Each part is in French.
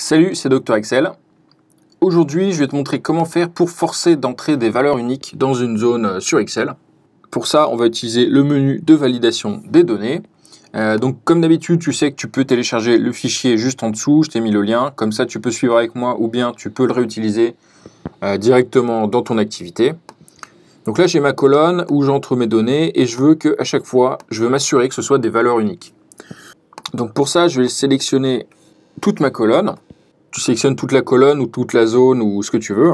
Salut, c'est Dr Excel. Aujourd'hui, je vais te montrer comment faire pour forcer d'entrer des valeurs uniques dans une zone sur Excel. Pour ça, on va utiliser le menu de validation des données. Donc, comme d'habitude, tu sais que tu peux télécharger le fichier juste en dessous. Je t'ai mis le lien. Comme ça, tu peux suivre avec moi ou bien tu peux le réutiliser directement dans ton activité. Donc là, j'ai ma colonne où j'entre mes données et je veux qu'à chaque fois, je veux m'assurer que ce soit des valeurs uniques. Donc pour ça, je vais sélectionner toute ma colonne. Tu sélectionnes toute la colonne ou toute la zone ou ce que tu veux.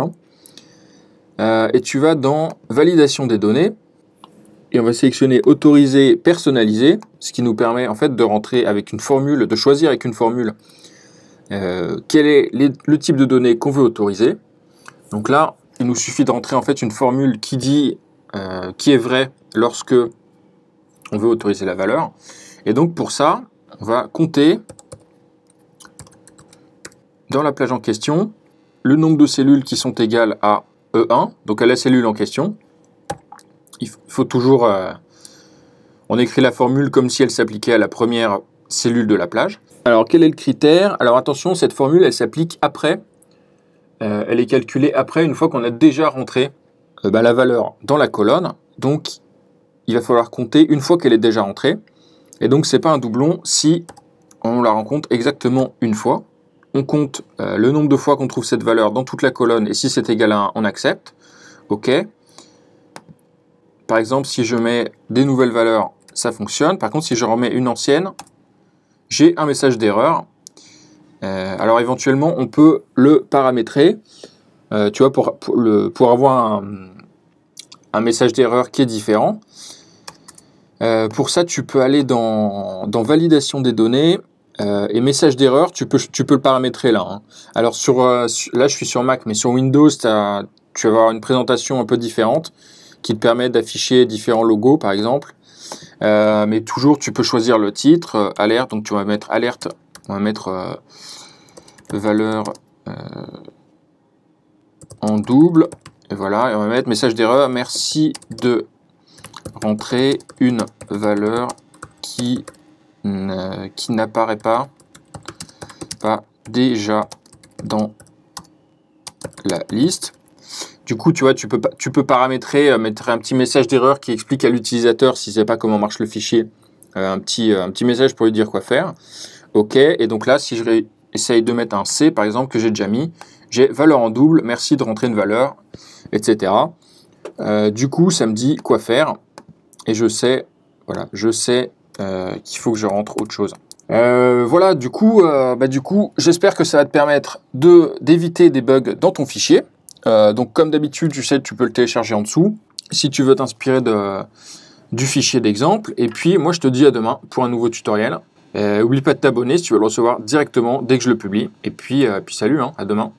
Et tu vas dans validation des données. Et on va sélectionner autoriser, personnaliser, ce qui nous permet en fait de rentrer avec une formule, de choisir avec une formule quel est le type de données qu'on veut autoriser. Donc là, il nous suffit de rentrer en fait une formule qui dit qui est vrai lorsque on veut autoriser la valeur. Et donc pour ça, on va compter dans la plage en question le nombre de cellules qui sont égales à E1, donc à la cellule en question. Il faut toujours... on écrit la formule comme si elle s'appliquait à la première cellule de la plage. Alors quel est le critère? Alors attention, cette formule elle s'applique après. Elle est calculée après, une fois qu'on a déjà rentré la valeur dans la colonne. Donc il va falloir compter une fois qu'elle est déjà rentrée. Et donc c'est pas un doublon si on la rencontre exactement une fois. On compte le nombre de fois qu'on trouve cette valeur dans toute la colonne et si c'est égal à 1, on accepte. OK. Par exemple, si je mets des nouvelles valeurs, ça fonctionne. Par contre, si je remets une ancienne, j'ai un message d'erreur. Alors éventuellement, on peut le paramétrer. Tu vois, pour avoir un message d'erreur qui est différent. Pour ça, tu peux aller dans validation des données et message d'erreur, tu peux le paramétrer là. Alors là, je suis sur Mac, mais sur Windows, tu vas avoir une présentation un peu différente qui te permet d'afficher différents logos, par exemple. Mais toujours, tu peux choisir le titre, alerte, donc tu vas mettre alerte, on va mettre valeur en double, et voilà, et on va mettre message d'erreur, merci de rentrer une valeur qui n'apparaît pas déjà dans la liste. Du coup, tu vois, tu peux paramétrer, mettre un petit message d'erreur qui explique à l'utilisateur, s'il ne sait pas comment marche le fichier, un petit message pour lui dire quoi faire. OK, et donc là, si je essaye de mettre un C, par exemple, que j'ai déjà mis, j'ai valeur en double, merci de rentrer une valeur, etc. Du coup, ça me dit quoi faire. Et je sais, voilà, qu'il faut que je rentre autre chose. Voilà, du coup, j'espère que ça va te permettre d'éviter des bugs dans ton fichier. Donc, comme d'habitude, tu sais, tu peux le télécharger en dessous, si tu veux t'inspirer du fichier d'exemple. Et puis, moi, je te dis à demain pour un nouveau tutoriel. N'oublie pas de t'abonner si tu veux le recevoir directement dès que je le publie. Et puis salut, à demain.